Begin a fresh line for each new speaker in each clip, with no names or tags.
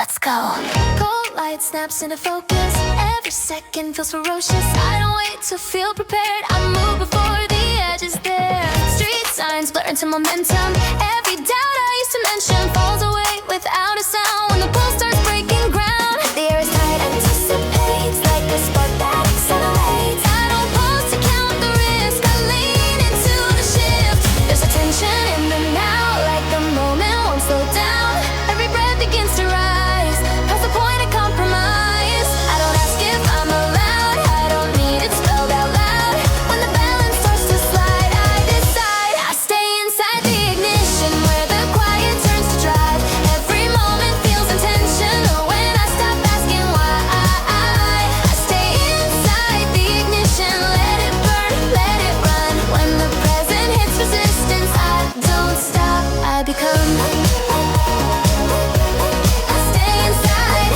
Let's go. Cold light snaps into focus. Every second feels ferocious. I don't wait to feel prepared. I move before the edge is there. Street signs blur into momentum. Every doubt I used to mention falls away without a sound. When the pulse starts breaking ground, the air is tight, anticipates like a spark that accelerates. I don't pause to count the risk. I lean into the shift. There's a tension in the now, like the moment won't slow down. Every breath begins to rise, past the point of compromise. I don't ask if I'm allowed, I don't need it spelled out loud. When the balance starts to slide, I decide I stay inside the ignition, where the quiet turns to drive. Every moment feels intentional when I stop asking why. I stay inside the ignition, let it burn, let it run. When the present hits resistance, I don't stop, I become. I stay inside.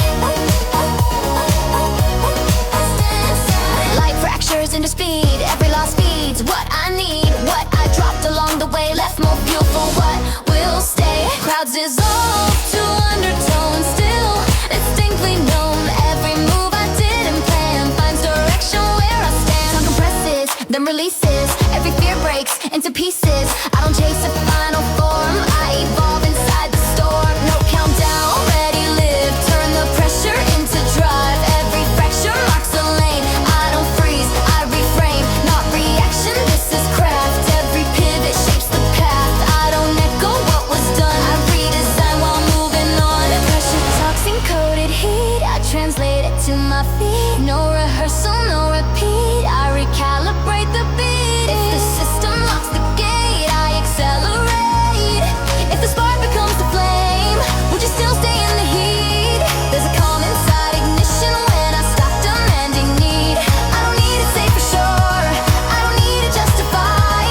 Light fractures into speed, every loss feeds what I need. What I dropped along the way left more fuel for what will stay. Crowds dissolve to undertones, still distinctly known. Every move I didn't plan finds direction where I stand. Tongue compresses, then releases. Every fear breaks into pieces. I don't chase a final form, I evolve inside the storm. No countdown, already lived. Turn the pressure into drive. Every fracture marks a lane. I don't freeze, I reframe. Not reaction, this is craft. Every pivot shapes the path. I don't echo what was done, I redesign while moving on. Pressure toxin coated heat, I translate it to my feet. No rehearsal, no repeat, I recalibrate the beat. If the system locks the gate, I accelerate. If the spark becomes the flame, would you still stay in the heat? There's a calm inside ignition when I stop demanding need. I don't need to say for sure, I don't need to justify.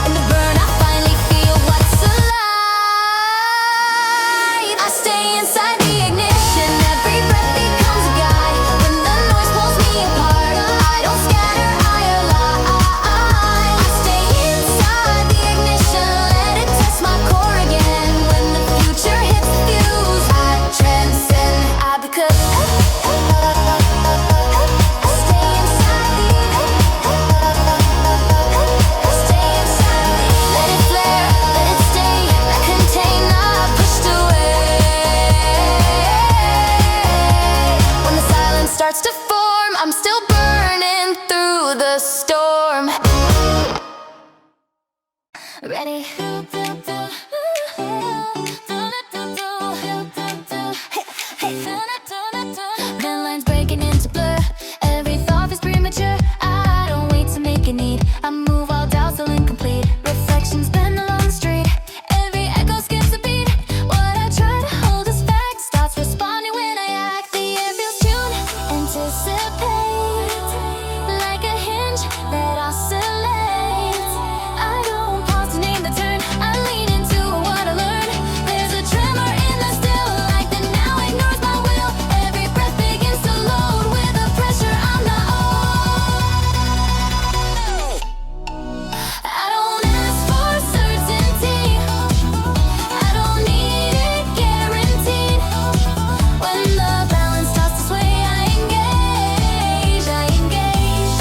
In the burn I finally feel what's alive. I stay inside the ignition, every breath becomes a guide. When the noise pulls me apart, I don't scatter, I align. I stay inside the ignition, let it test my core again. When the future hits the fuse, I transcend, I become. Stay inside the. Stay inside the. Let it flare, let it stay. A container pushed away. When the silence starts to form, I'm still burning through the storm. Ready? Red lines breaking into blur. Every thought is premature. I don't wait to make a need. I move all doubts still incomplete. Reflections bend along the street. Every echo skips a beat. What I try to hold as fact starts responding when I act. The air feels tuned, anticipate. Like a hinge that oscillates. I don't pause to name the turn. I lean into what I learn. There's a tremor in the still, like the now ignores my will. Every breath begins to load with the pressure I'm not old. I don't ask for certainty, I don't need it guaranteed. When the balance starts to sway, I engage, I engage.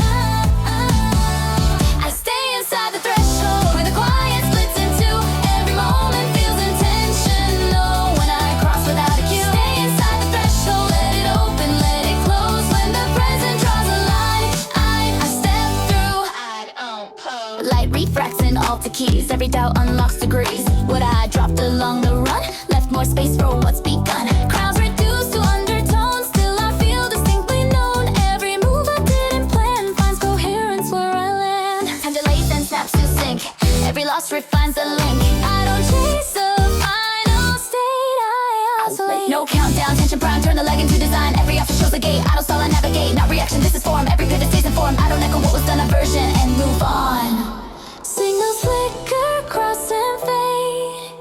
I stay inside the threshold, where the quiet splits in two. Every moment feels intentional when I cross without a cue. Stay inside the threshold, let it open, let it close. When the present draws a line, I step through. I don't pose. Light refracts in alter keys. Every doubt unlocks degrees. What I dropped along the run left more space for what's begun. Crowds reduced to undertones, still I feel distinctly known. Every move I didn't plan finds coherence where I land. Time delays and snaps to sync. Every loss refines the link. I don't chase the final state, I oscillate. No countdown, tension prime, turn the leg into design. Every offer shows a gate, I don't stall, I navigate. Not reaction, this is form. Every pivot stays informed. I don't echo what was done, aversion, and move on. Signals flicker, cross and fade.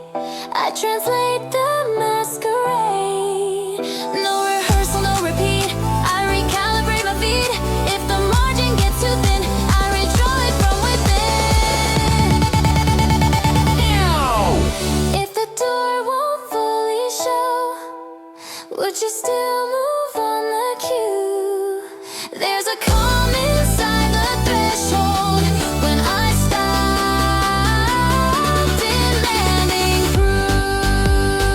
I translate the masquerade. No rehearsal, no repeat, I recalibrate my feet. If the margin gets too thin, I redraw it from within. If the door won't fully show, Would you still move on the cue? There's a calm inside the threshold when I stop demanding proof.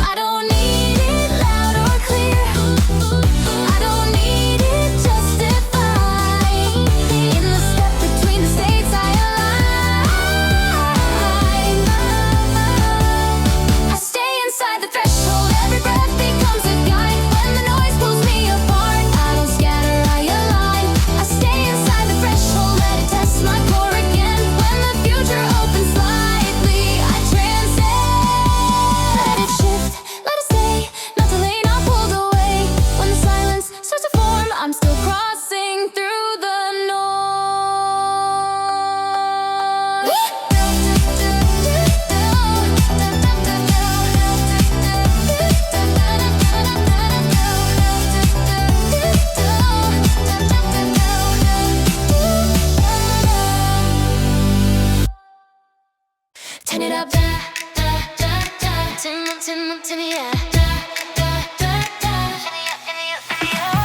I don't need it loud or clear. I don't need it justified. In the step between the states I align. I stay inside the threshold. Every breath becomes a guide. When the noise pulls me apart, I don't scatter, I align. I stay inside the threshold. Let it test my core again. When the future opens slightly, I transcend. Let it shift, let it stay. Not delay, not pulled away. When the silence starts to form, I'm still crossing through the norm. Turn it up, turn it up,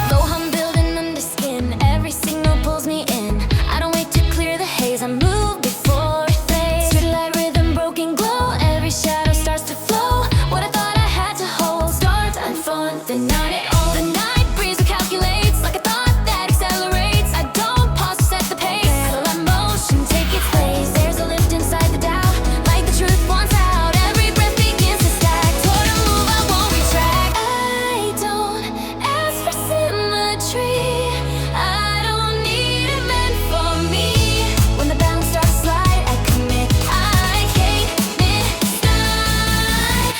though I'm building under skin, every signal pulls me in. I don't wait to clear the haze, I move before it fades. Street light rhythm, broken glow, every shadow starts to flow. What I thought I had to hold starts to unfold, then not at all. The night breeze recalculates, like a thought that accelerates. I don't pause to set the pace, let motion take its place. There's a lift inside the doubt, like the truth wants out. Every breath begins to stack, toward a move I won't retract. I don't ask for symmetry, I don't need it meant for me. When the balance starts to slide, I commit, I can't deny.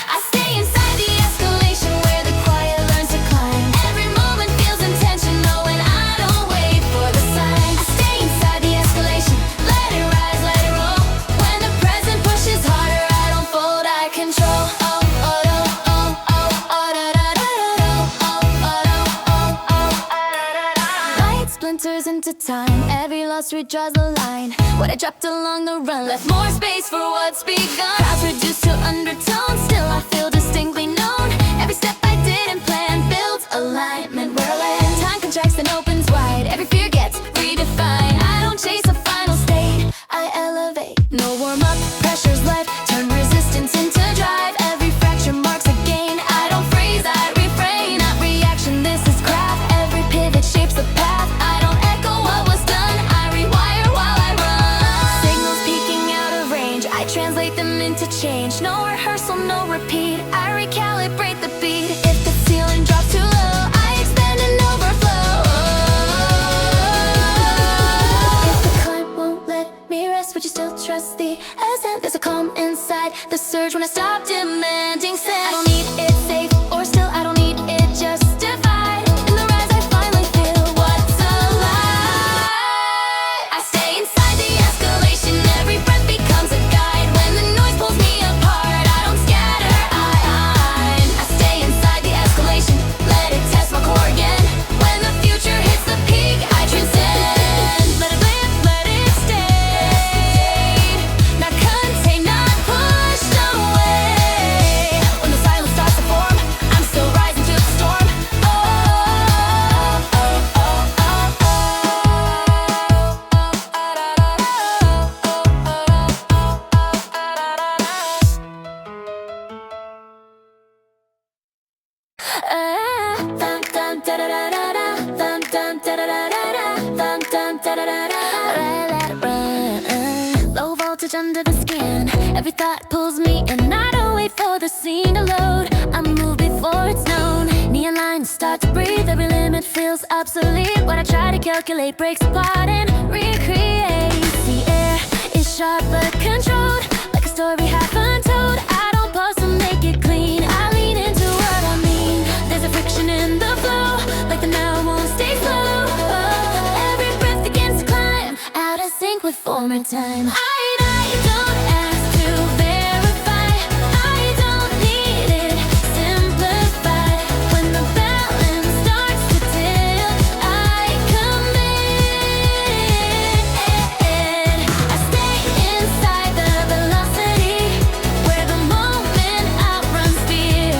I stay inside the escalation where the quiet learns to climb. Every moment feels intentional when I don't wait for the sign. I stay inside the escalation, let it rise, let it roll. When the present pushes harder, I don't fold, I control. Oh, oh, oh, oh, oh, oh, da, da, da, da, oh, oh, oh, oh, oh. Light splinters into time, every lost read draws the line. What I dropped along the run left more space for what's begun. Crowds reduced to undertones, still I feel distinctly known. Every step I didn't plan builds alignment where I land. Time contracts and opens wide, every fear gets redefined. I don't chase a final state, I elevate. No warm up, pressure's life, turn resistance into drive. Every fracture marks a gain, I don't freeze, I refrain. Not reaction, this is craft, every pivot shapes the path. I don't echo what was done, I rewire while I run. Signals peeking out of range, I translate them into change. No rehearsal, no repeat, I recalibrate the beat. If the ceiling drops too low, I expand and overflow. If the climb won't let me rest, would you still trust the ascent? There's a calm inside the surge when I stop demanding sense. I don't need it safe or still, I don't need it justified. In the rise I finally feel what's alive. I stay inside the escalation, every breath becomes a guide. When the noise pulls me apart, I don't scatter, I stay inside the escalation, let it test my core again. When the future hits the peak, I transcend. Let it live, let it stay. Not contained, not pushed away. When the silence starts to form, I'm still rising to the storm. Oh, oh, oh, oh, oh, low voltage under the skin, every thought pulls me in. I don't wait for the scene to load, I move before it's known. Neon lines start to breathe, every limit feels obsolete. What I try to calculate breaks apart and recreates. The air is sharp but controlled, like a story half untold. I don't pause to make it clean, I lean into what I mean. There's a friction in the flow, like the now won't stay slow. Every breath begins to climb, out of sync with former time. I don't ask to verify, I don't need it simplified. When the balance starts to tilt, I commit. I stay inside the velocity, where the moment outruns fear.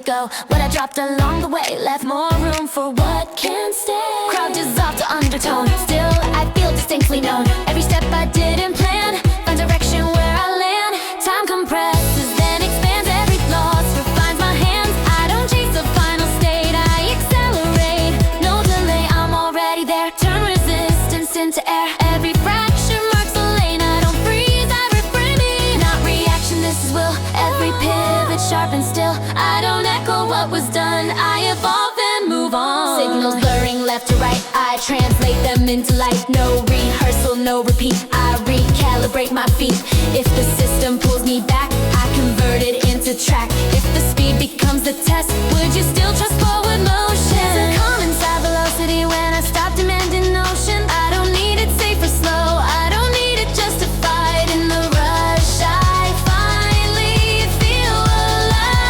go. What I dropped along the way left more room for what can stay. Crowd dissolved to undertone. Still I feel distinctly known. Every step I didn't plan, find direction where I land. Time compresses, then expands. Every loss refines my hands. I don't chase the final state, I accelerate. No delay, I'm already there. Turn resistance into air. Every fraction marks a lane. I don't freeze, I reframe it. Not reaction, this is will. Every pivot sharp and still. I don't echo what was done, I evolve and move on. Signals blurring left to right, I translate them into life. No rehearsal, no repeat, I recalibrate my feet. If the system pulls me back, I convert it into track. If the speed becomes the test, would you still trust forward motion? There's a calm inside velocity when I stop demanding notion. I don't need it safe or slow, I don't need it justified. In the rush I finally feel alive.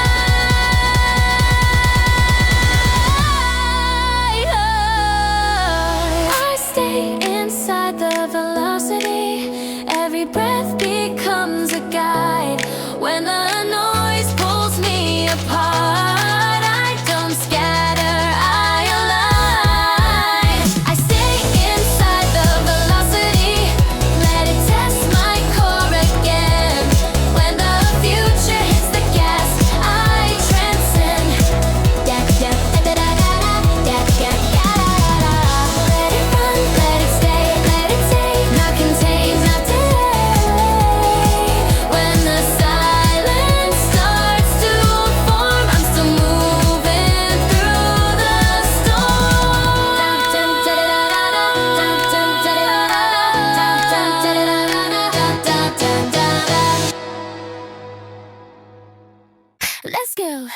I stay inside the velocity. Every breath becomes a guide. When the noise pulls me apart, I don't scatter, I align. I stay inside the velocity, let it test my core again. When the future hits the gas, I transcend. Let it run, let it stay, let it take. Not contain, not delay. When the silence starts to form, I'm still moving through the storm. Let's go.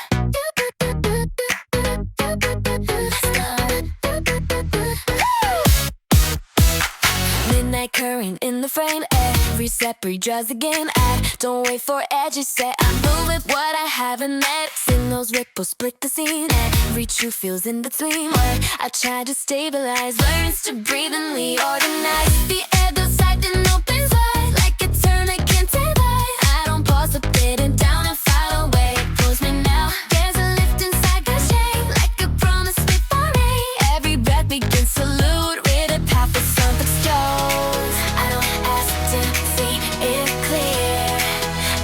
Midnight current in the frame. Every step redraws the game. I don't wait for edges set. I move with what I haven't met. Signals ripple split the scene. Every truth feels in between. What I try to stabilize learns to breathe in the organized. The air goes tight and opens wide. Like a turn I can't take by. I don't pause to bid and down and file away. Pulls me now. There's a lift inside the shade. Like a promise before me. Every breath begins to salute with a path for something stones. I don't ask to see it clear.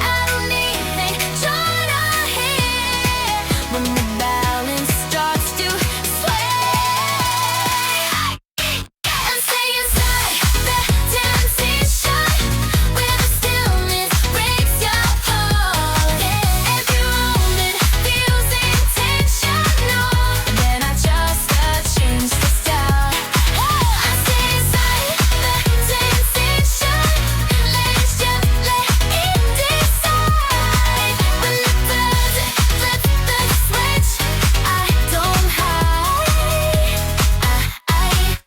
I don't need it drawn out here. When the balance starts to sway, and stay inside the transition where the stillness breaks your hold. Every moment feels intentional. Then I just change the style. I stay inside the transition. Let's just let it decide. When the buzz flips the switch, I don't hide. I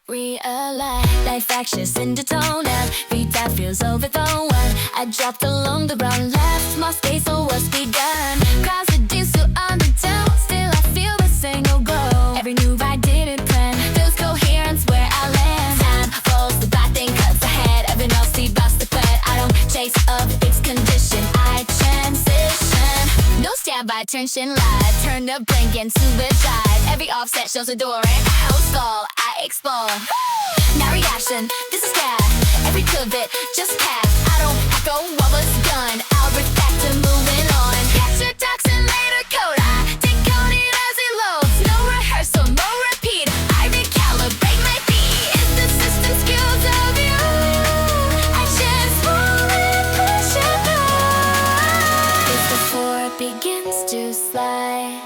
realize life actions in the tone. Every time feels overthrown. When I dropped along the ground, left my space, so what's begun? Crowds reduced to undertone. Still I feel the single glow. Every move I didn't plan feels coherence where I land. Time rolls, the bad thing cuts ahead. Every note see bust the thread. I don't chase a fixed condition, I transition. No standby tension live. Turn the blink into a dive. Every offset shows adoring. No skull, I explore. Now reaction, this is gas. Every pivot, just pass. I don't echo what was done. I'll reflect and moving on. Capture toxin, later code. I decode it as it loads. No rehearsal, no repeat. I recalibrate my beat. It's the system skills of you. I just wanna push it through. It's before it begins to slide.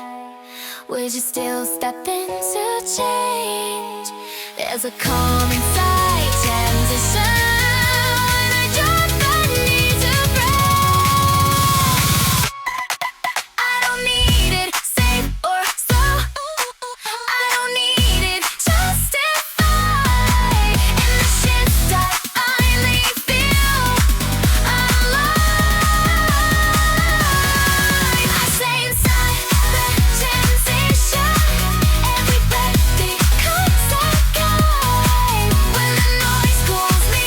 Would you still step into change? There's a calm inside transition. When I drop, I need to break. I don't need it safe or slow. I don't need it justified. In the shift, I finally feel alive. I stay inside the transition. Every breath becomes a guide. When the noise cools me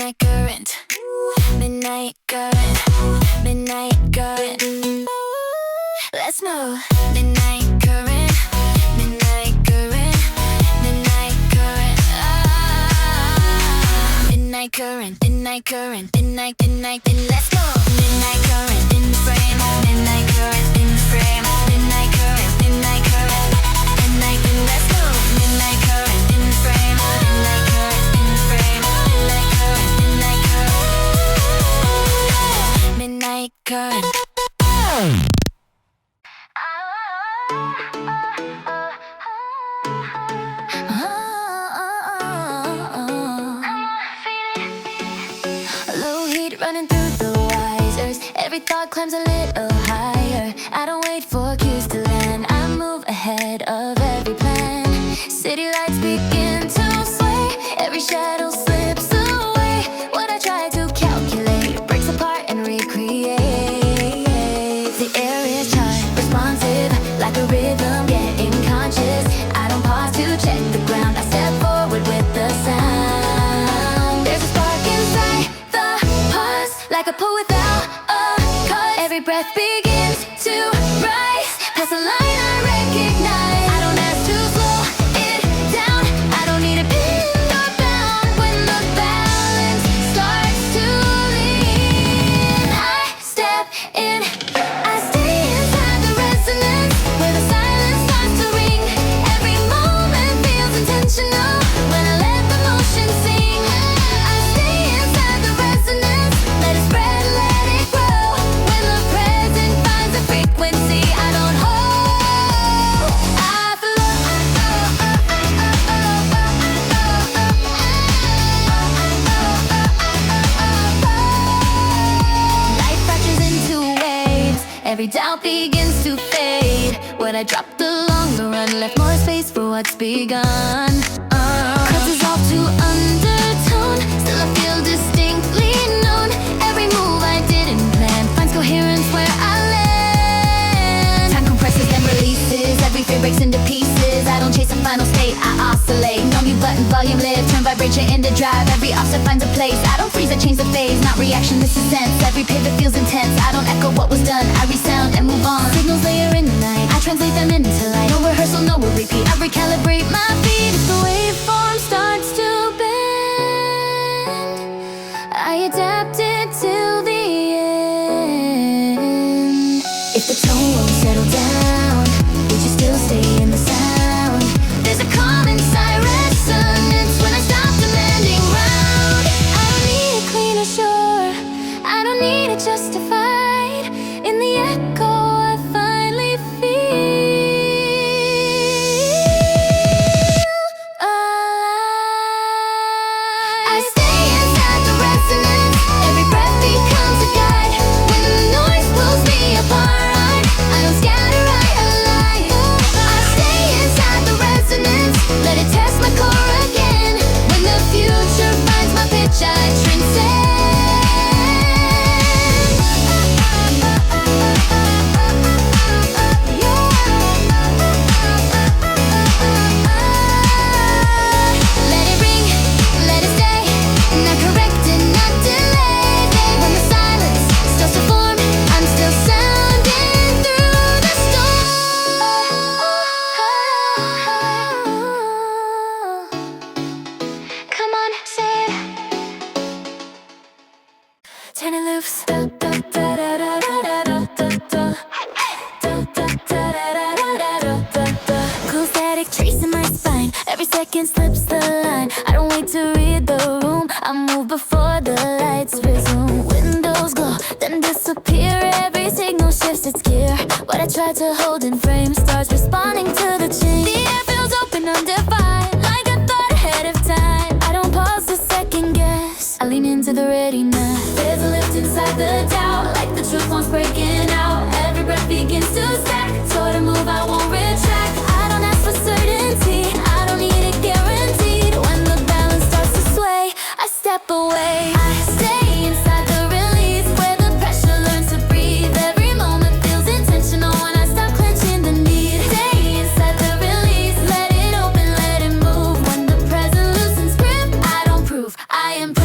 Midnight current, midnight current, midnight current. Let's move. Midnight current, midnight current, midnight current. Midnight current, midnight current, midnight, midnight, let's go. Midnight current in the frame, midnight current in the frame, midnight current, midnight current, midnight, let's go. Midnight current in the frame, midnight current in the frame, midnight current, midnight current, midnight current. Low heat running through the wires. Every thought climbs a little higher. I don't wait for cues to land. I move ahead of every plan. City lights begin to sway. Every shadow slips away. What I try to calculate breaks apart and recreate. The air is charged, responsive, like a rhythm, getting conscious. I don't pause to check the ground. I step forward with the sound. There's a spark inside the pause, like a pull without a cause. Every breath begins to rise, past the line I recognize. I don't ask to slow it down. I don't need a bend or bound. When the balance starts to lean, I step in. I stay inside the resonance, where the silence starts to ring. Every moment feels intentional when I let the motion sing. I stay inside the resonance, let it spread, let it grow. When the present finds a frequency I don't hold, I flow. Life fractures into waves. Every doubt begins to fade. What I dropped along the run left more space for what's begun. Cuts dissolve to undertone. Still I feel distinctly known. Every move I didn't plan finds coherence where I land. Time compresses and releases. Every fear breaks into pieces. I don't chase a final state, I oscillate. No mute button, volume lift. Turn vibration into drive. Every offset finds a place. I don't freeze, I change the phase. Not reaction, this is sense. Every pivot feels intense. I don't echo what was done. I resound and move on. Signals layer in the night. I translate them into light. No rehearsal, no repeat. I recalibrate my feet. If the waveform starts to bend, I adapt it till the end. If the tone won't settle down, would you still stay in the sound? There's a calm inside resonance when I stop demanding round. I don't need a cleaner shore, I don't need it justified. In the echo I finally feel alive. I stay inside the resonance, every breath becomes a guide. When the noise pulls me apart, I don't scatter, I align. I stay inside the resonance, let it test my core again. When the future finds my pitch, I transcend. Let it ring, let it stay, not corrected, not delayed. When the silence starts to form, I'm still sounding through the storm. Come on, say it. Turn it loose. Cool static tracing my spine. Every second slips the line. I don't wait to read the room. I move before the lights resume. Windows glow, then disappear. Every signal shifts its gear. What I tried to hold in frame starts responding to the change. The air feels open, undefined, like I thought ahead of time. I don't pause to second guess, I lean into the readiness. There's a lift inside the doubt, like the truth wants breaking out. Every breath begins to stack, sort of move I won't retract. I don't ask for certainty, I don't need it guaranteed. When the balance starts to sway, I step away. I stay inside the release, where the pressure learns to breathe. Every moment feels intentional when I stop clenching the need. Stay inside the release, let it open, let it move. When the present loosens grip, I don't prove, I improve.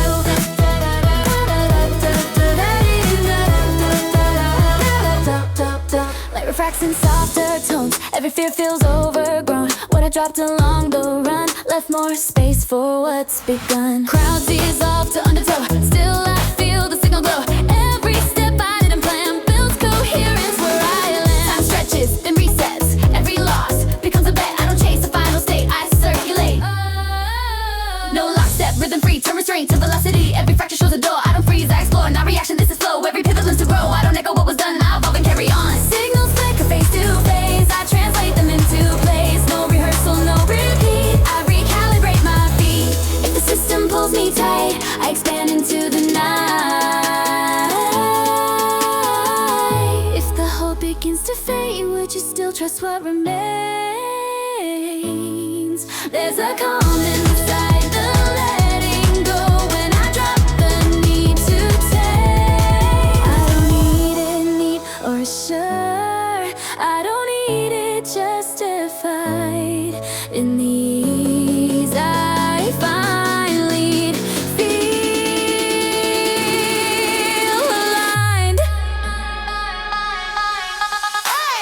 fear feels overgrown. What I dropped along the run left more space for what's begun. Crowds dissolve to undertow, still I feel the signal glow. Every step I didn't plan builds coherence where I land. Time stretches, then resets. Every loss becomes a bet. I don't chase the final state, I circulate. No lockstep, rhythm free, turn restraint to velocity. Every fracture shows a door, I don't freeze, I explore. Not reaction, this is flow. Every pivot learns to grow. I don't echo what was done, I evolve and carry on. Signals flicker face to face, I translate them into plays. No rehearsal, no repeat, I recalibrate my feet. If the system pulls me tight, I expand into the night. If the hope begins to fade, would you still trust what remains? There's a calm inside the letting go when I drop the need to take. I don't need it neat or sure, I don't need it justified. In the ease I finally feel aligned.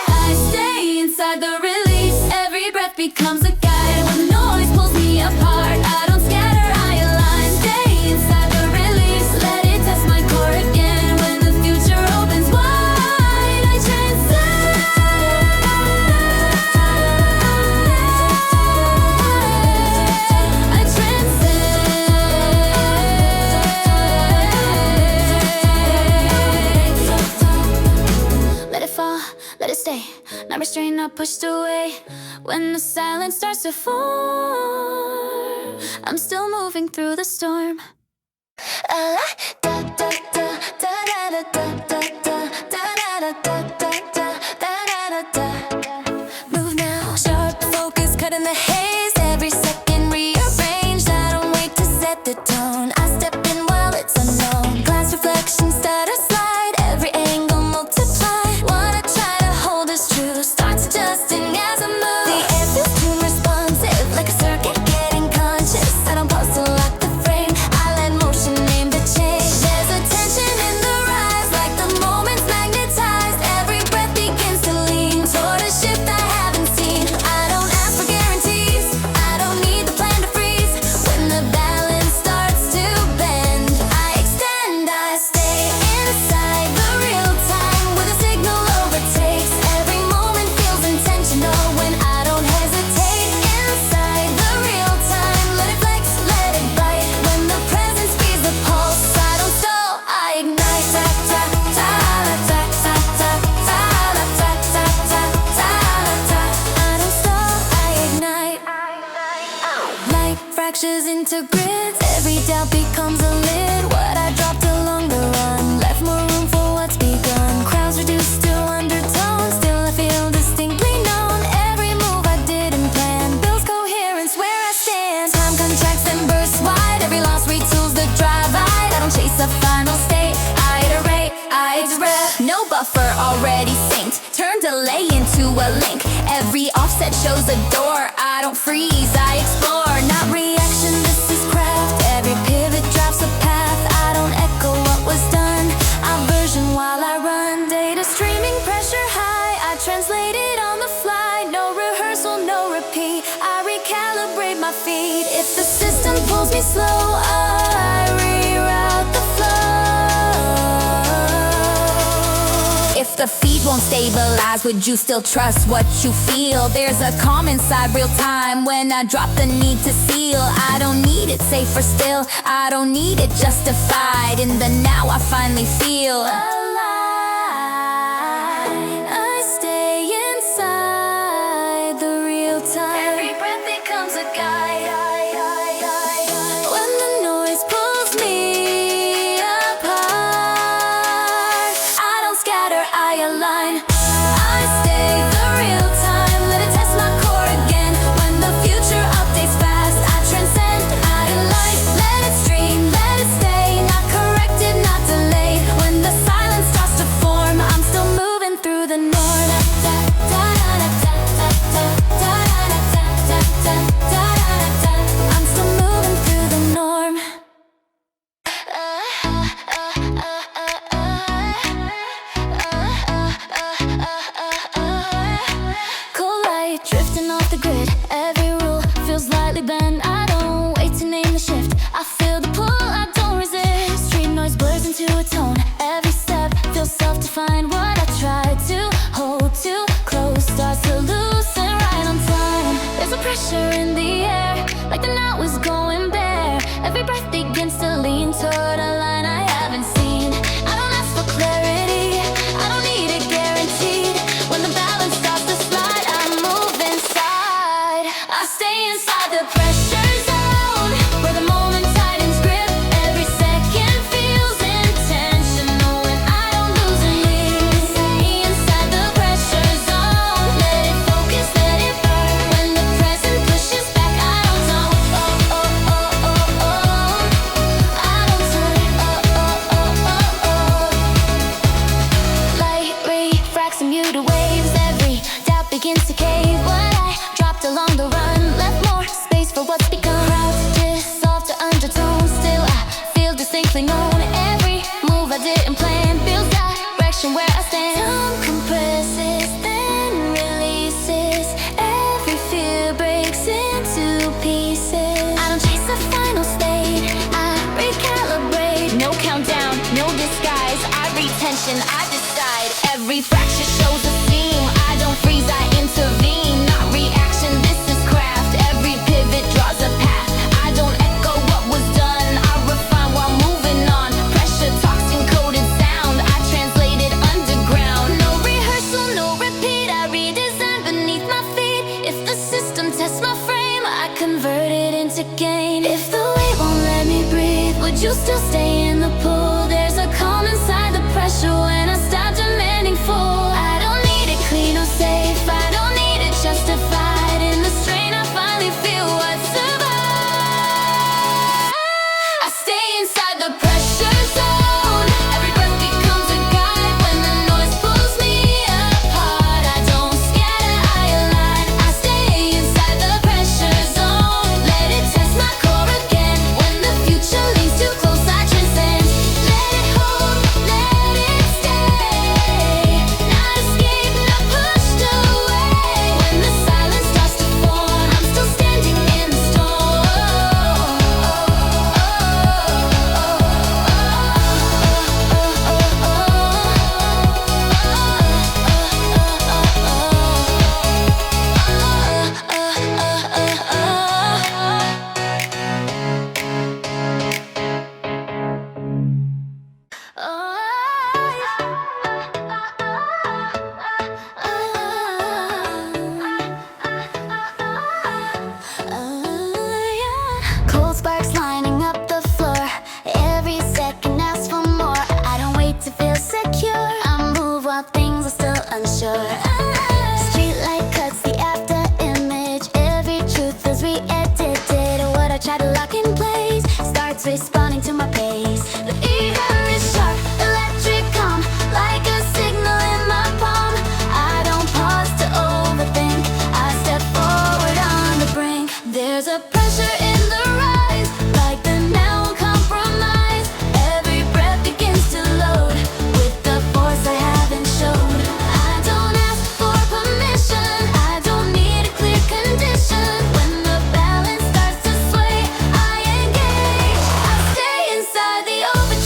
I stay inside the release, every breath becomes a guide. When noise pulls me apart, I don't scatter, I align. Stay inside the release, let it test my core again. When the future opens wide, I transcend. I transcend. Let it fall, let it stay. Not restrained, not pushed away. When the silence starts to form, I'm still moving through the storm. Move now, sharp focus, cutting the haze. Every second rearranged, I don't wait to set the tone. I step in while it's unknown. Glass reflection, stutter slide, every angle multiply. What I try to hold is true, starts adjusting as I move. The air feels too responsive, like a circuit getting conscious. I don't pause to lock the frame, I let motion name the change. There's a tension in the rise, like the moment's magnetized. Every breath begins to lean toward a shift I haven't seen. I don't ask for guarantees, I don't need the plan to freeze. When the balance starts to bend, I extend, I stay inside the real time. With a signal overtakes, every moment feels intentional. When I don't hesitate, inside the real time. Let it flex, let it bite. When the presence speeds the pulse, I don't stall, I ignite. Ta ta ta ta ta ta ta ta ta ta ta ta. I don't stall, I ignite. Light fractures into grids, every doubt becomes a lid. What I dropped along the run left more room for what's begun. Crowds reduced to undertones, still I feel distinctly known. Every move I didn't plan builds coherence where I stand. Time contracts and bursts wide, every loss retools the drive. I don't chase a final state, I iterate, I direct. No buffer already synced, turn delay into a link. Every offset shows a door, I don't freeze, I explore. Not reaction, this is craft. Every pivot drops a path, I don't echo what was done, I version while I run. Data streaming, pressure high, I translate it on the fly. No rehearsal, no repeat, I recalibrate my feet. If the system pulls me slow, I reroute the flow. If the feed won't stabilize, would you still trust what you feel? There's a calm inside real time when I drop the need to seal. I don't need it safe or still, I don't need it justified. In the now I finally feel alive. I stay inside the real time. Every breath becomes a guide. When the noise pulls me apart, I don't scatter, I align. I stay the real time, let it test my core again. When the future updates fast, I transcend, I align. Let it stream, let it stay, not corrected, not delayed. When the silence starts to form, I'm still moving through the norm. I'm still moving through the norm. feel the pull, I don't resist. Street noise blurs into a tone. Every step feels self-defined. What I try to hold too close starts to loosen right on time. There's a pressure in the air, like the night was going bare. Every breath begins to lean toward a line I haven't seen. I don't ask for clarity, I don't need it guaranteed. When the balance starts to slide, I move inside. I stay inside the pressure zone, where the moment tightens grip. Every second feels intentional, and I don't lose a lead. Stay inside the pressure zone, let it focus, let it burn. When the present pushes back, I don't know. Oh, oh, oh, oh, oh. I don't turn. Oh, oh, oh, oh, oh. Light refracts and muted waves. Every doubt begins to cave. What I dropped along the run left more space for what's become. Crowds dissolve to undertones. Still I feel distinctly known. Every move I didn't plan builds direction where I stand. Time compresses, then releases. Every fear breaks into pieces. I don't chase a final state, I recalibrate. No countdown, no disguise. I read tension, I decide. Every fracture shows a seam. I don't freeze, I intervene. Not reaction, this is craft. Every pivot draws a path. I don't echo what was done, I refine while moving on. Pressure talks encoded sound, I translate it underground. No rehearsal, no repeat, I redesign beneath my feet. If the system tests my frame, I convert it into gain. If the weight won't let me breathe, would you still stay in the pool? There's a calm inside the pressure when I stop demanding full. I don't need it clean or safe, I don't need it justified. In the strain I finally feel what survives. I stay inside the pressure zone. Every breath becomes a guide. When the noise pulls me apart, I don't scatter, I align. I stay inside the pressure zone. Let it test my core again. When the future leans too close, I transcend. Let it hold, let it stay. Not escape, not pushed away. When the silence starts to form, I'm still standing in the Cold sparks lining up the floor. Every second asks for more. I don't wait to feel secure, I move while things are still unsure. Streetlight cuts the after image. Every truth is re-edited. What I try to lock in place starts responding to my pace. The ear is sharp, electric calm, like a signal in my palm. I don't pause to overthink, I step forward on the brink. There's a pressure in the rise, like the now compromise. Every breath begins to load with the force I haven't showed. I don't ask for permission, I don't need a clear condition. When the balance starts to sway, I engage. I stay inside the overtime.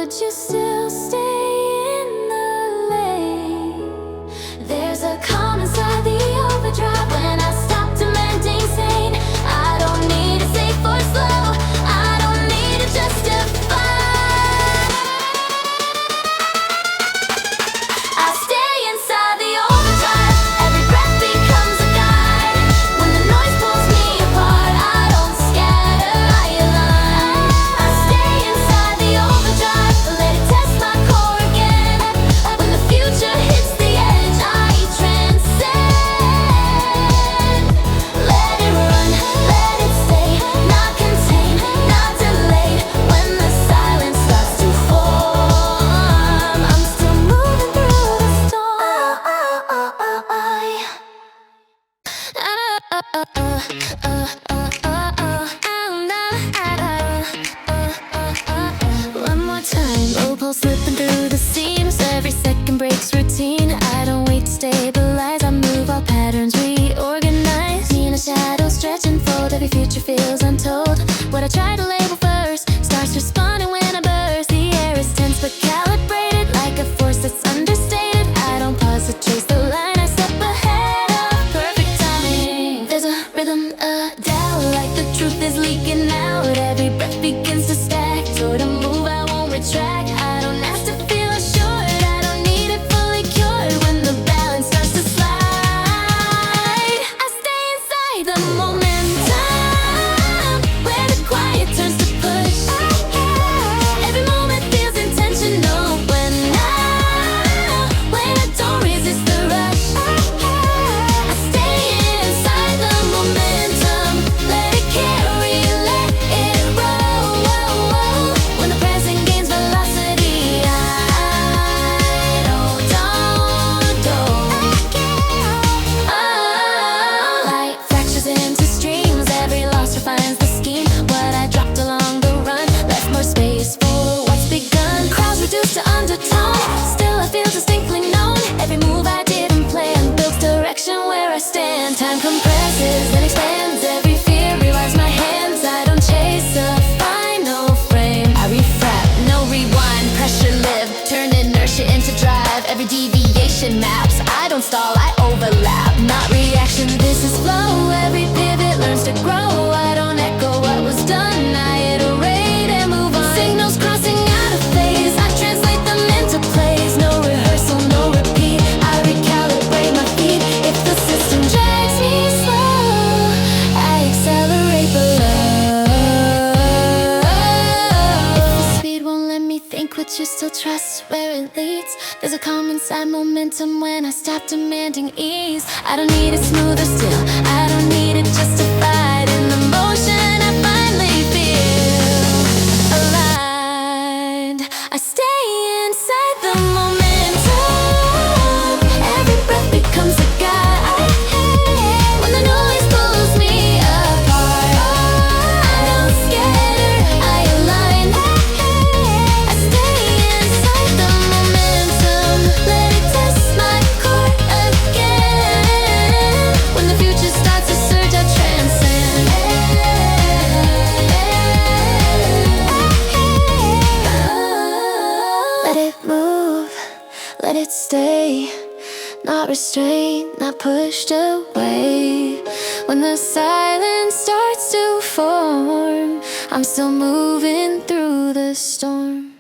would you still stay in the lane? There's a calm inside the overdrive when I stop demanding sane. I don't need to safe or slow, I don't need to justify. I stay inside the overdrive, every breath becomes a guide. When the noise pulls me apart, I don't scatter, I align. I stay inside the overdrive, let it test my core again. When the future hits the edge, I transcend. Let it run, let it stay, not contained, not delayed. When the silence starts to form, I'm still moving through the storm. One more time, low pulse slipping through the seams. Every second breaks routine. I don't wait to stabilize, I move all patterns, reorganize. Me in a shadow stretch and fold, every future feels untold. What I try to label first starts responding when I burst. The air is tense but calibrated, like a force that's understated. I don't pause to chase the line, I step ahead of perfect timing. There's a rhythm, a doubt, like the truth is leaking out. Every breath begins to stack, toward a move I won't retract. I don't ask to feel assured, I don't need it fully cured. When the balance starts to slide, I stay inside the momentum, where the quiet turns to push. Every moment feels intentional when I don't resist the rush. I stay inside the momentum, let it carry, let it roll. When the present gains velocity, I don't. Light fractures into streams, every loss refines the scheme. What I dropped along the run left more space for what's begun. Crowds reduced to undertone, still I feel distinctly known. Every move I didn't plan builds direction where I stand. Time compresses and expands, every fear revives my hands. I don't chase a final frame, I refrap, no rewind. Pressure live, turn inertia into drive. Every deviation maps, I don't stall, I overlap. Not reaction, this is flow. Every pivot learns to grow. I don't echo what was done, I iterate and move on. Signals crossing out of phase, I translate them into plays. No rehearsal, no repeat, I recalibrate my feet. If the system drags me slow, I accelerate below. If the speed won't let me think, would you still trust where it leads? There's a calm inside momentum when I stop demanding ease. I don't need it smooth or still, I don't need it justified. In the motion I finally feel aligned. I stay inside the momentum, every breath becomes a guide. When the noise pulls me apart, I don't scatter, I align. I stay inside the momentum, let it test my core again. When the future starts to surge, I transcend. Let it move, let it stay, not restrained, not pushed away. When the silence starts to form, I'm still moving through the storm.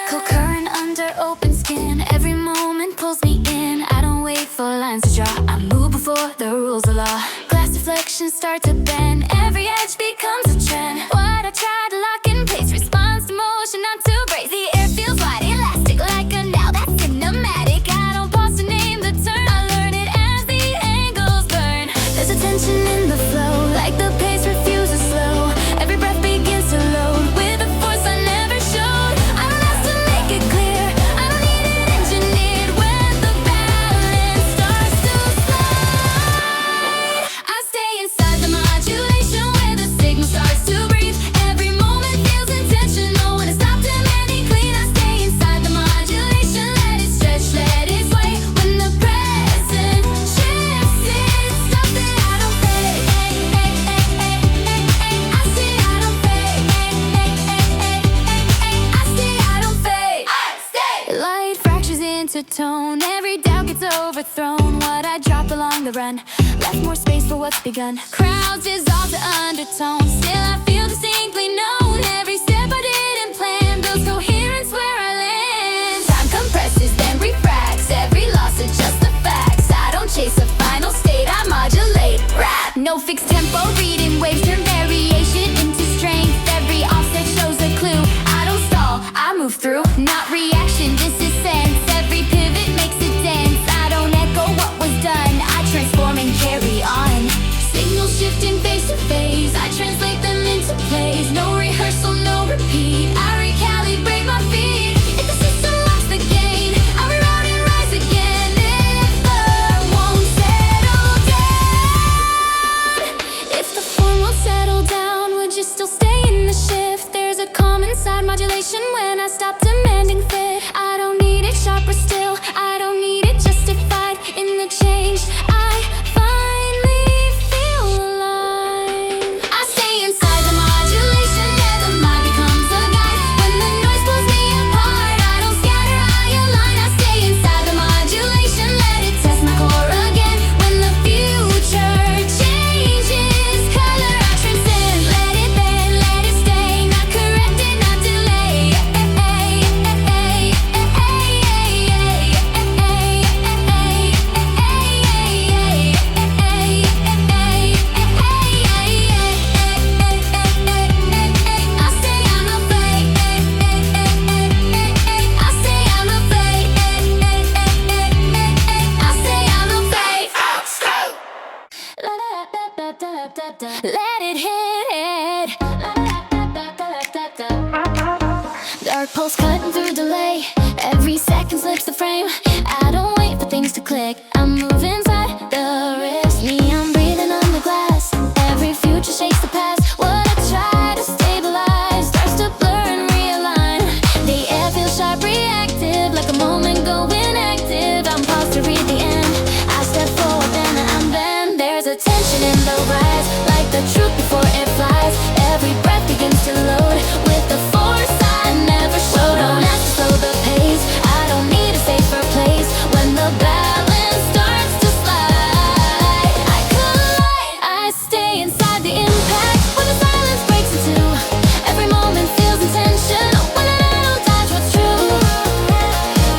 Cold current under open skin, every moment pulls me in. I don't wait for lines to draw, I move before the rules of law. Glass deflections start to bend, every edge becomes a trend. What I try to lock in place responds to motion, not to brace. The air feels wide, elastic like a now that's cinematic. I don't pause to name the turn, I learn it as the angles burn. There's a tension in the flow, like the pace refuses slow. Every breath begins to load with a force I never showed. I don't have to make it clear, I don't need it engineered. When the balance starts to slide, I stay inside the modulation where the signal starts to breathe. undertone. Every doubt gets overthrown. What I drop along the run left more space for what's begun. Crowds dissolve to undertone. Still I feel distinctly known. Every step I didn't plan builds coherence where I land. Time compresses then refracts. Every loss adjusts the facts. I don't chase a final state, I modulate. Rap, no fixed tempo, reading waves turn variation into strength. Every offset shows a clue. I don't stall, I move through. Not reaction, this is sense. Every pivot makes a dance. I don't echo what was done, I transform and carry on. Signals shifting face to face, I translate them into plays. No rehearsal, no repeat, I recalibrate my feet. If the system locks the gain, I reroute and rise again. If the won't settle down, if the form won't settle down, would you still stay in the shift? There's a calm inside modulation when I stop demanding fit. I don't need it sharp or still, I don't need it justified. In the change, I finally feel alive. I stay inside the modulation, yeah, the mind becomes a guide. When the noise pulls me apart, I don't scatter, I align. I stay inside the modulation, let it test my core again. When the future changes color, I transcend. Let it bend, let it stay, not corrected, not delay. Let it hit. Dark pulse cutting through delay. Every second slips the frame. I don't wait for things to click. I'm moving inside the rift. Me, I'm breathing on the glass. Every future shakes the past. What I try to stabilize starts to blur and realign. The air feels sharp, reactive, like a moment going active. I'm paused to read the end. I step forward, then I'm then. There's a tension in the rise, like the truth before it flies. Every breath begins to load with the force I never showed. Don't ask to slow the pace, I don't need a safer place. When the balance starts to slide, I collide, I stay inside the impact. When the silence breaks in two, every moment feels intentional. When I don't dodge what's true,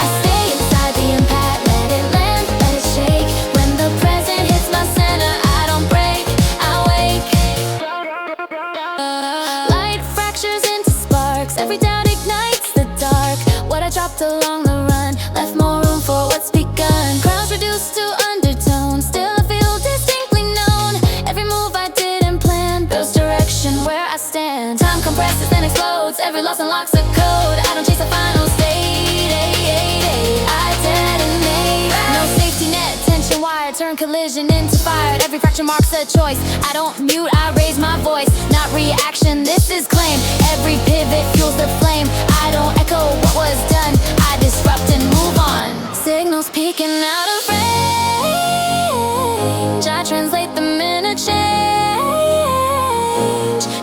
I stay inside the impact. Let it land, let it shake. When the present hits my center, I don't break, I wake. Light fractures into sparks. Every doubt ignites the dark. What I dropped along the run left more room for what's begun. Crowds reduced to undertones. Still I feel distinctly known. Every move I didn't plan builds direction where I stand. Time compresses then explodes. Every loss unlocks a code. I don't chase a final state. I detonate. No safety net, tension wire, turn collision into fire. Every fracture marks a choice. I don't mute, I raise my voice. Not reaction, this is claim. Every pivot fuels the flame. I don't echo what was done, I disrupt and move on. Signals peeking out of range, I translate them in a change.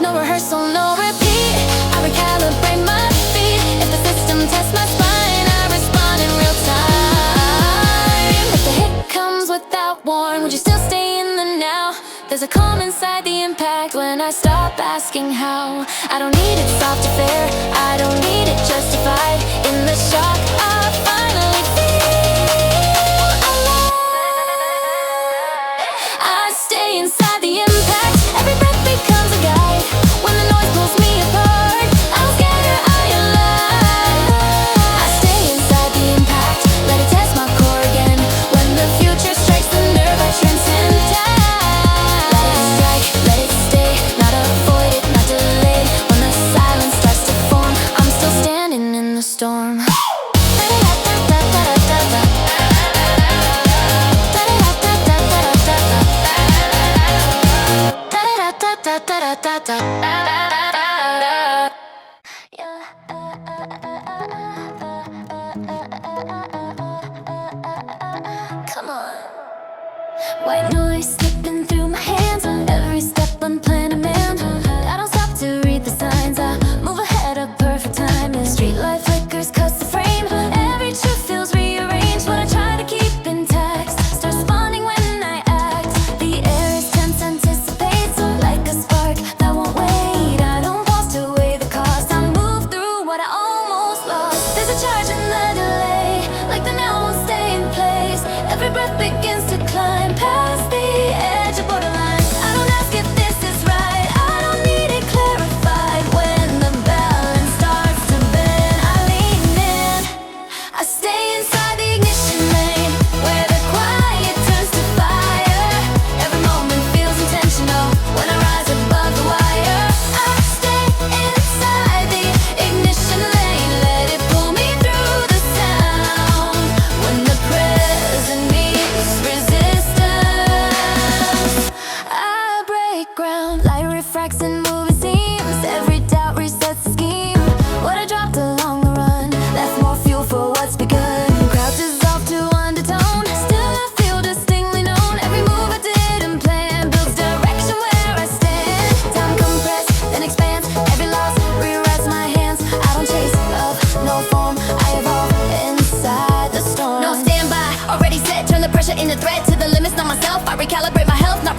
No rehearsal, no repeat, I recalibrate my feet. If the system tests my spine, I respond in real time. If the hit comes without warning, would you still stay in the now? There's a calm inside the impact when I stop asking how. I don't need it soft or fair, I don't need it justified. In the shock, I finally feel alive. I stay inside the impact. Every breath becomes a guide. When the noise pulls me apart, I'll scatter, I align. I stay inside the impact. Let it test my core again. When the future strikes the nerve, I transcend time. Let it strike, let it stay. Not avoided, not delayed. When the silence starts to form, I'm still standing in the storm. Come on. White noise slipping through my hands. Every step unplanned demand. I don't stop to read the signs. I move ahead of perfect timing. Street light flickers, cuts the frame. Every truth feels rearranged.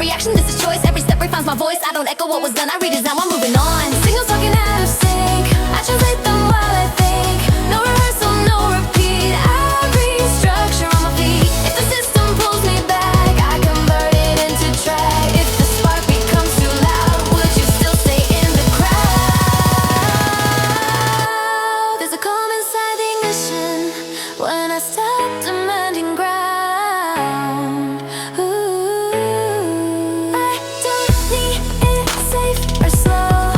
reaction, this is choice. Every step refines my voice. I don't echo what was done, I redesign while moving on. Signals talking out of sync, I translate them while I think. No rehearsal, no repeat, I restructure on my feet. If the system pulls me back, I convert it into track. If the spark becomes too loud, would you still stay in the crowd? There's a calm inside the ignition when I stop demanding ground. Ooh, I don't need it safe or slow.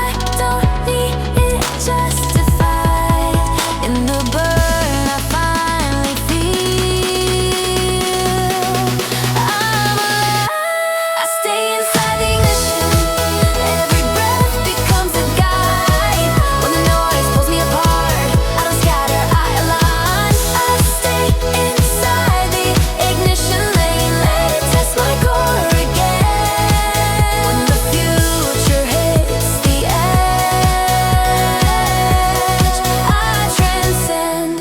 I don't need it justified. In the burn I finally feel I'm alive. I stay inside the ignition. Every breath becomes a guide. When the noise pulls me apart, I don't scatter, I align. I stay inside the ignition lane. Let it test my core again. When the future hits the edge, I transcend.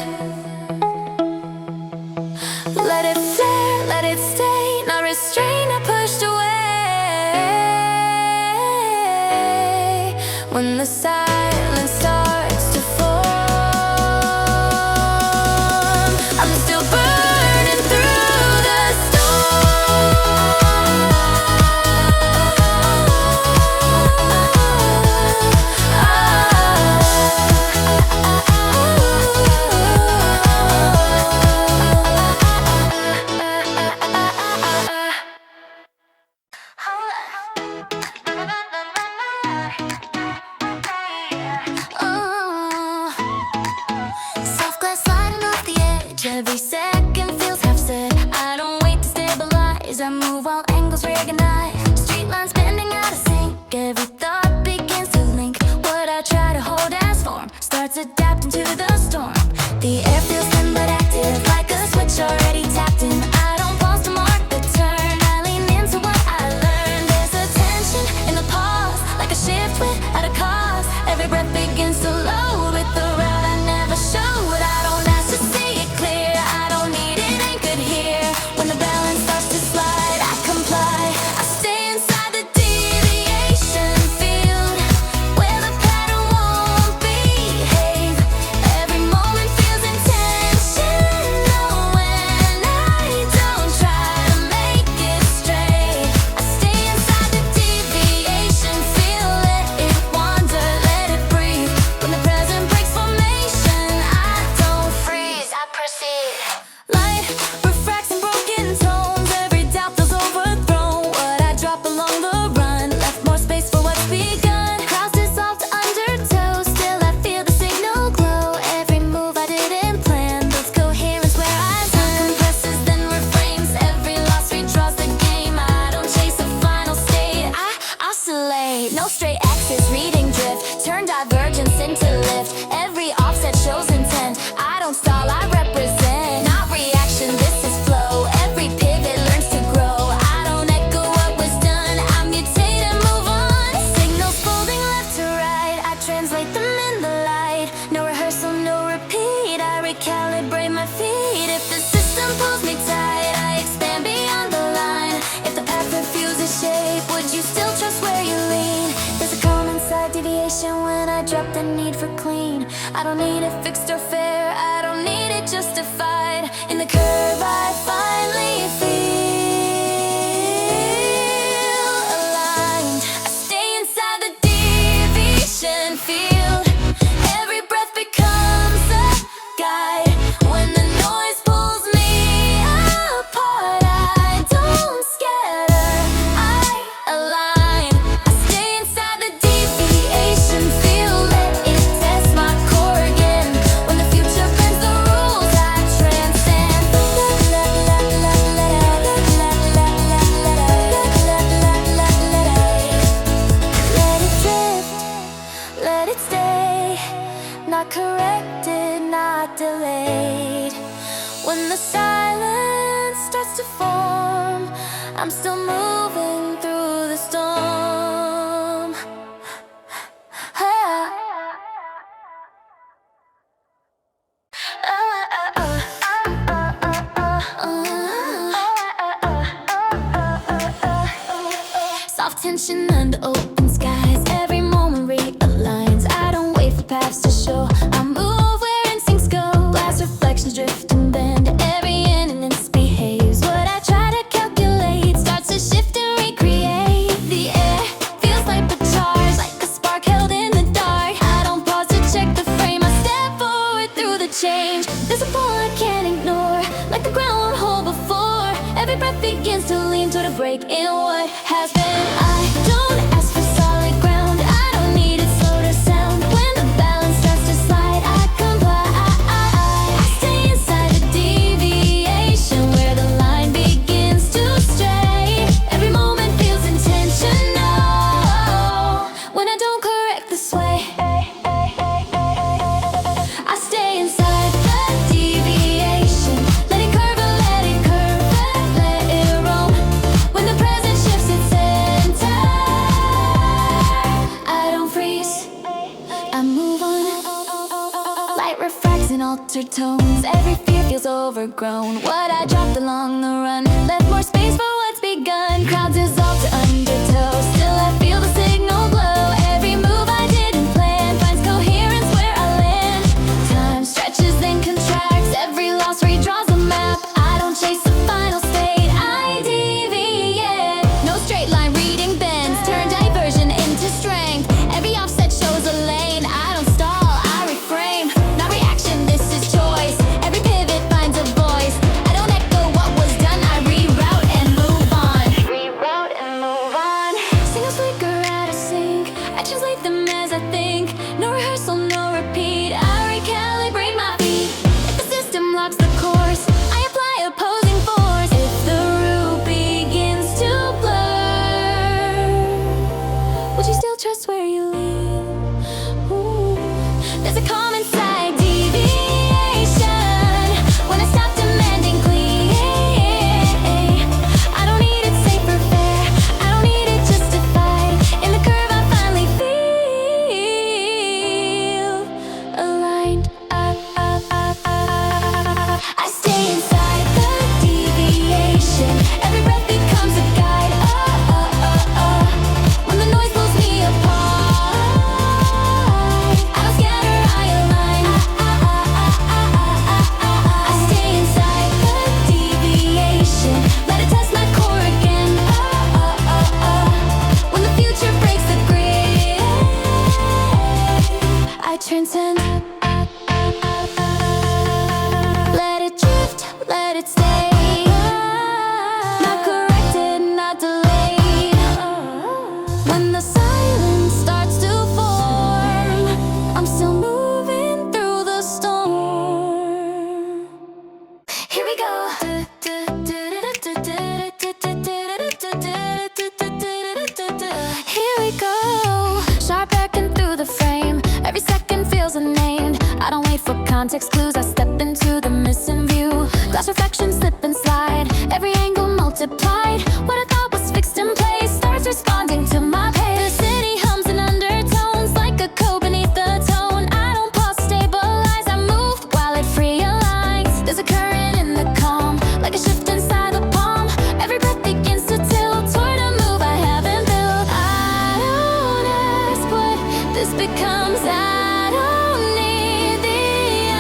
Let it flare, let it stay, not restrained, not pushed away. When the silence starts to form, I'm still burning through the soft glass sliding off the edge. Every second feels half said. I don't wait to stabilize. I move while angles reorganize. Street lines bending out of sync. Every thought begins to link. What I try to hold as form starts adapting to the storm. The air feels thin but active, like a switch already tapped in. I don't pause to mark the turn. I lean into what I learned. There's a tension in the pause, like a shift without a cause. Every breath begins to load with the route I never showed. I don't ask to see it clear. I don't need it anchored here. When the balance starts to slide, I comply. I stay inside the deviation field, where the pattern won't behave. Every moment feels intentional when I don't try to make it straight. I stay inside the deviation field, let it wander, let it breathe. When the present breaks formation, I don't freeze, I proceed. Light refracts in broken tones, every doubt feels overthrown. What I drop along the run left more space for what's begun. Crowds dissolve to undertow, still I feel the signal glow. Every move I didn't plan builds coherence where I turn. Compresses then reframes, every loss redraws the game. I don't chase a final state, I oscillate. No straight axis, reading drift, turn divergence into lift. Every offset shows intent, I don't stall, I represent. Not reaction, this is flow. Every pivot learns to grow. I don't echo what was done, I mutate and move on. Signals folding left to right, I translate them in the light. No rehearsal, no repeat, I recalibrate my feet. If the system pulls me tight, I expand beyond the line. If the path refuses shape, would you still trust where you lean? There's a calm inside deviation when I drop the need for clean. I don't need it fixed or fair, I don't need it justified. In the curve I finally feel aligned. I stay inside the deviation field. Every breath becomes a guide. When the noise pulls me apart, I don't scatter, I align. I stay inside the deviation field, let it test my core again. When the future bends the rules, I transcend. Let it drift, let it stay, not corrected, not delayed. When the silence starts to form, I'm still moving through the storm. tension under open skies. Every moment realigns. I don't wait for paths to show. I move where instincts go. Glass reflections drift and bend. Every innocence behaves. What I try to calculate starts to shift and recreate. The air feels like the charge, like a spark held in the dark. I don't pause to check the frame. I step forward through the change. There's a pull I can't ignore, like the ground won't hold before. Every breath begins to lean toward a break in what has been. I don't ask for solid ground. I don't need it slow to sound. When the balance starts to slide, I comply. I stay inside the deviation where the line begins to stray. Every moment feels intentional when I don't correct the sway. I stay inside the deviation. Let it curve, let it curve, let it roam. When the present shifts its center, I don't freeze, I move on. Light refracts in altered tones. Every fear feels overgrown. What I dropped along the run left more space for what's begun. Crowds dissolve to undertow. Still I feel the signal glow. Every move I didn't plan finds coherence where I land. Time stretches then contracts. Every loss redraws a map. I don't chase the final state, I deviate. No straight line reading bends. Turn diversion into strength. Every offset shows a lane. I don't stall, I reframe. Not reaction, this is choice. Every pivot finds a voice. I don't echo what was done, I reroute and move on. Reroute and move on. Signals flicker out of sync. I translate them as I think. No rehearsal, no repeat. I recalibrate my feet. If the system locks the course, I apply opposing force. If the route begins to blur, would you still trust where you lead? Ooh. There's a calm inside deviation when I stop demanding clean. I don't need it safe or fair. I don't need it justified. In the curve I finally feel aligned. I stay inside the deviation. Every breath becomes a guide. When the noise pulls me apart, I don't scatter, I align. I stay inside the deviation. Let it test my core again. When the future breaks the grid, I transcend. Let it drift, let it stay. Not corrected, not delayed. When the silence starts to form, I'm still moving through the storm. Here we go. Here we go. Sharp backing through the frame. Every second feels unnamed. I don't wait for context clues. I step into the missing view. Glass reflections slip and slide. Every angle multiplied. What I thought was fixed in place starts responding to my pace. The city hums in undertones like a code beneath the tone. I don't pause, stabilize. I move while it free aligns. There's a current in the calm, like a shift inside the palm. Every breath begins to tilt toward a move I haven't built. I don't ask what this becomes. I don't need the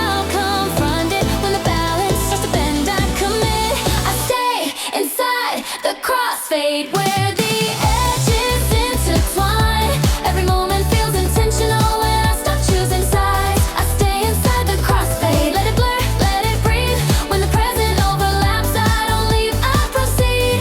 outcome. Front it when the balance starts to bend. I commit. I stay inside the crossfade where the edges intertwine. Every moment feels intentional when I stop choosing sides. I stay inside the crossfade. Let it blur, let it breathe. When the present overlaps, I don't leave, I proceed.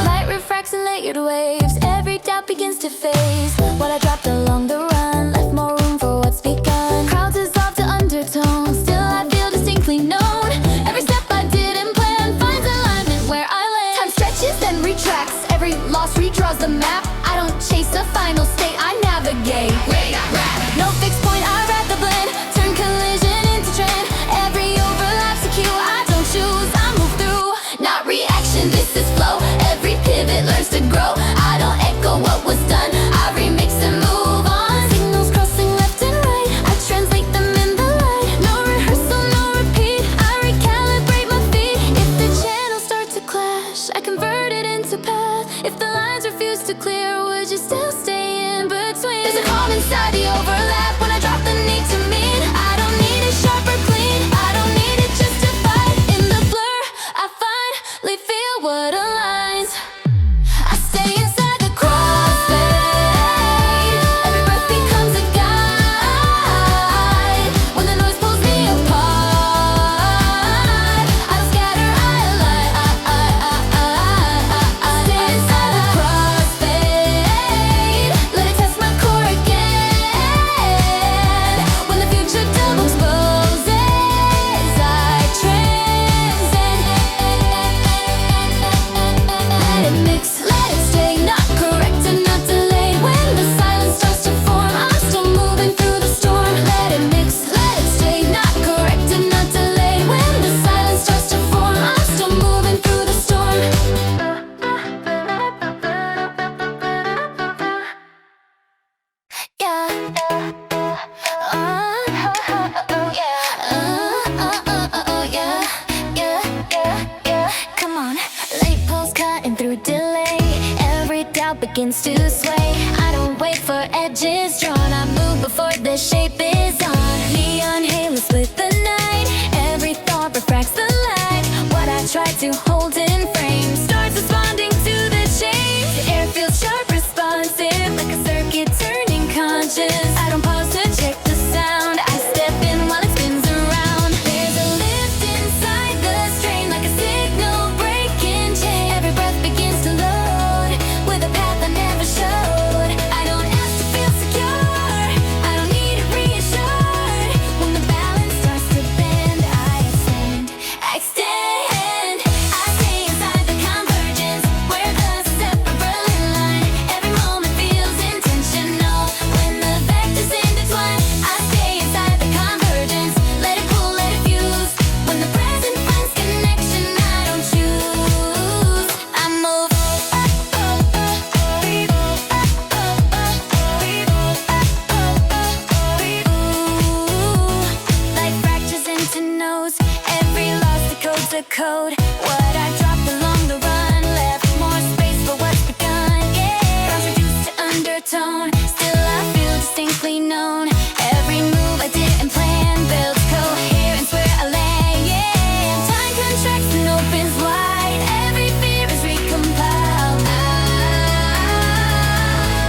Light refracts in layered waves. Every doubt begins to phase. What I dropped along the run left more room for what's begun. Crowds dissolve to undertones. Still I feel distinctly known. Every step I didn't plan finds alignment where I land. Time stretches then retracts. Every loss redraws the map. I don't chase a final state, I navigate. No fixed point, I ride the blend. Turn collision into trend. Every overlap's a cue. I don't choose, I move through. Not reaction, this is flow. Every pivot learns to grow. I don't echo what was If the lines refuse to clear, would you still stay in between? There's a calm inside the overlap when I drop the need to mean. I don't need it sharp or clean, I don't need it justified. In the blur, I finally feel what aligns. I stay inside the crossfade. Every breath becomes a guide. When the noise pulls me apart, I don't scatter, I align. I stay inside the crossfade. Let it test my core again. When the future double exposes, I transcend. Let it mix, let it stay, not correct and not delayed. When the silence starts to form, I'm still moving through the storm. Let it mix, let it stay, not correct and not delayed. When the silence starts to form, I'm still moving through the storm. Yeah. Come on, late pulse cutting through delay. Every doubt begins to sway. I don't wait for edges drawn. I move before the shape is on. Neon halo split the night. Every thought refracts the light. What I try to hold in frame starts responding to the change. The air feels sharp, responsive, like a circuit turning conscious. I don't pause to check the sound. I step in while it spins around. There's a lift inside the strain, like a signal breaking chain. Every breath begins to load with a path I never showed. I don't ask to feel secure, I don't need it reassured. When the balance starts to bend, I ascend, I extend. I stay inside the convergence, where the separate line. Every moment feels intentional when the vectors intertwine. I stay inside the convergence, let it pull, let it fuse. When the present finds connection, I don't choose. I move like fractures into notes. Every loss decodes a code. What I dropped along the run left more space for what's begun. Yeah, bounds reduced to undertone. Still I feel distinctly known. Every move I didn't plan builds coherence where I land. Yeah, time contracts and opens wide. Every fear is recompiled.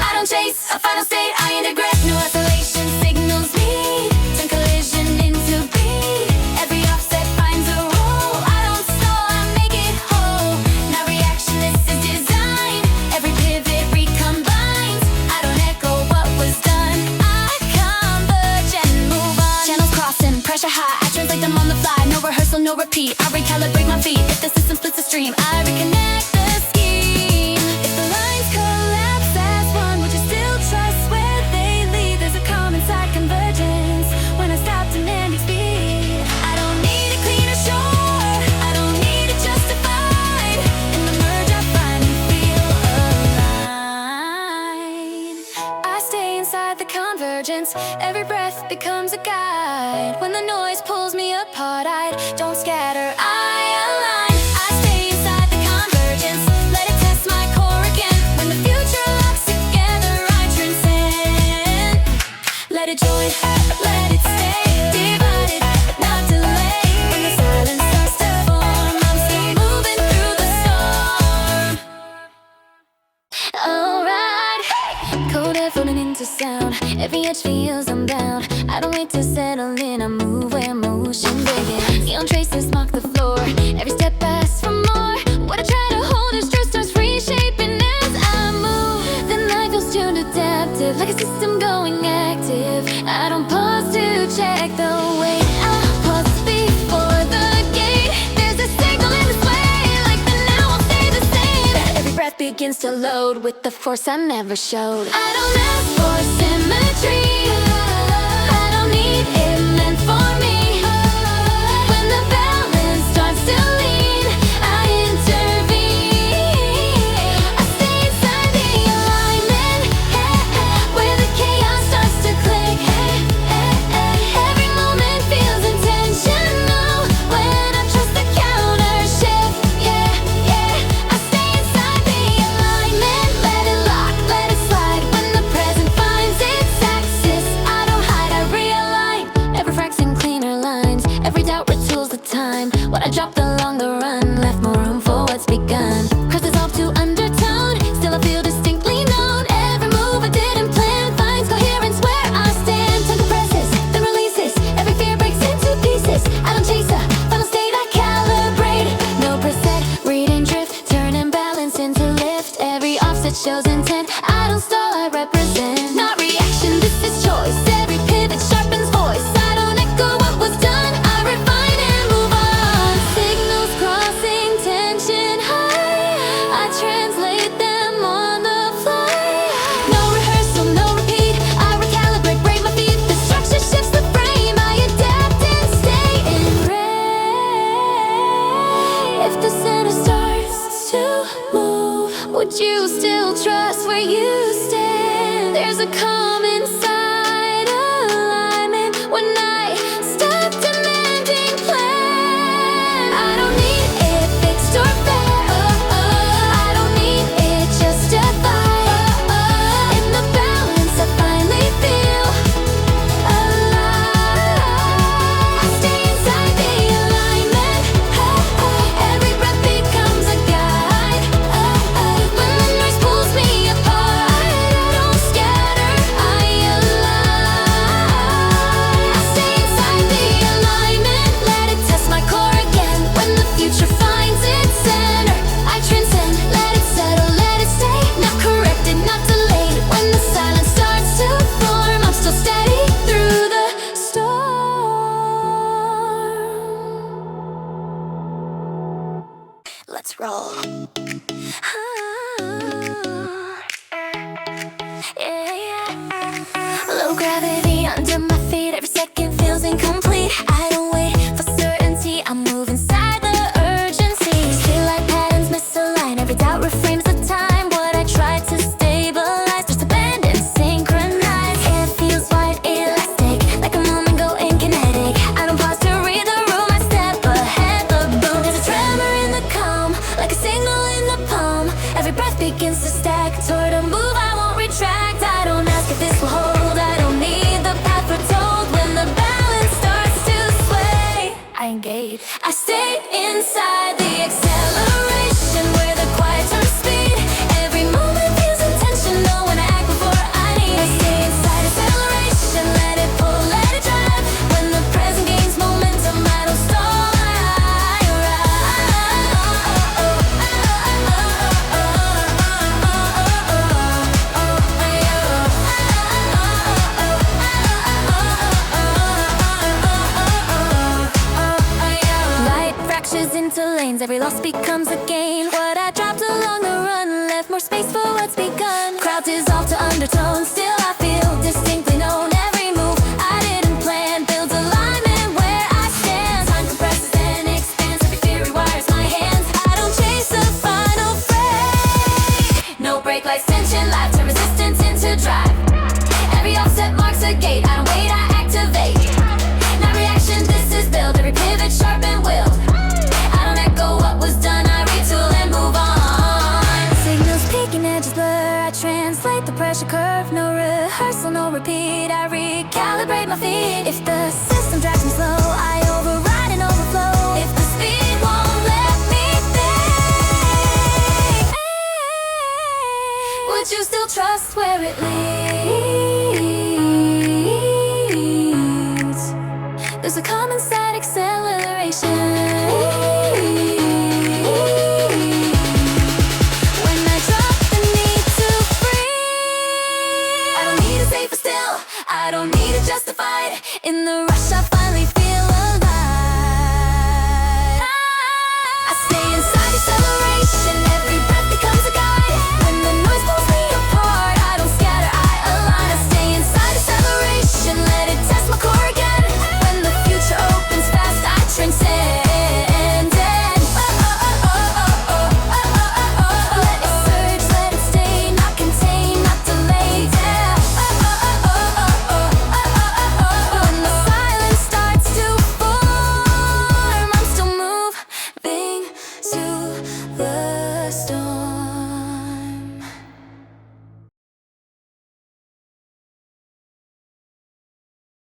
I don't chase a final state, I integrate. No isolation signals me. Turn collision into beat. Every offset finds a role. I don't stall, I make it whole. Now reaction, this is design. Every pivot recombines. I don't echo what was done, I converge and move on. Channels crossing, pressure high, I translate them on the fly. No rehearsal, no repeat, I recalibrate my feet. If the system splits the stream, I reconnect the scheme. If the lines collapse as one, would you still trust where they lead? There's a calm inside convergence when I stop demanding speed. I don't need it clean or sure, I don't need it justified. In the merge I finally feel aligned. I stay inside the convergence, every breath becomes a guide. When the noise pulls me apart, I don't scatter, I align. I stay inside the convergence, let it test my core again. When the future locks together, I transcend. Let it join, let it stay, divided, not delayed. When the silence starts to form, I'm still moving through the storm. Alright, coded floating into sound. Every edge feels unbound. I don't wait to settle in, I move where motion begins. Neon traces mark the floor. Every step asks for more. What I try to hold is true starts reshaping as I move. Then life feels tuned adaptive, like a system going active. I don't pause to check the weight, I pause before the gate. There's a signal in the sway, like the now will stay the same. Every breath begins to load with the force I never showed. I don't ask for symmetry, I don't need it meant for me. When the balance starts to lean, I intervene. I stay inside the alignment, where the chaos starts to click. Every moment feels intentional when I trust the counter shift. Yeah, I stay inside the alignment. that shows intent. I don't stall, I represent. Not reaction, this is choice. Every pivot sharpens voice. I don't echo what was done, I refine and move on. Signals crossing, tension high, I translate them on the fly. No rehearsal, no repeat, I recalibrate, break my feet. The structure shifts the frame, I adapt and stay in ray. If the center starts to move, would you still trust where you stand? There's a calm inside alignment when I stop demanding plan. I don't need it fixed or fair. I don't need it justified. In the balance I finally feel alive. I stay inside the alignment. Every breath becomes a guide. When the noise pulls me apart, I don't scatter, I align. I stay inside the alignment, let it test my core again. When the future finds its center, I transcend, let it settle, let it stay. Not corrected, not delayed. When the silence starts to form, I'm still steady through the storm. Let's roll. Low gravity under my feet, every second feels incomplete. I don't wait for certainty, I move inside the urgency. Feel like patterns misaligned, every doubt reframes the time. What I try to stabilize, just abandon, synchronize. It feels wide, elastic, like a moment going kinetic. I don't pause to read the room, I step ahead, the boom. There's a tremor in the calm, like a signal in the palm. Every breath begins to stack toward a move I won't retract. I don't ask if this will hold, I don't need the path foretold. When the balance starts to sway, I engage. I stay inside the acceleration, where the quiet turns speed. Every moment feels intentional when I act before I need. I stay inside acceleration, let it pull, let it drive. When the present gains momentum, I don't stall, I rise. Light fractures into lanes, every loss becomes a gain. What I dropped along the run left more space for what's begun. Crowd dissolve to undertones, still I feel distinctly known. Every move I didn't plan builds alignment where I stand. Time compresses and expands, every fear rewires my hands. I don't chase the final fray. No break, like tension, life turn resistance into drive. Every offset marks a gate, I don't wait, I activate. Not reaction, this is build, every pivot sharp and willed. I don't echo what was done, I retool and move on. Signals peaking, edges blur, I translate the pressure curve. No rehearsal, no repeat, I recalibrate my feet. If the system drives me slow, I override and overflow. If the speed won't let me think, would you still trust where it leads? There's a common side acceleration. When I drop the need to free, I don't need to say for still, I don't need to justify it. In the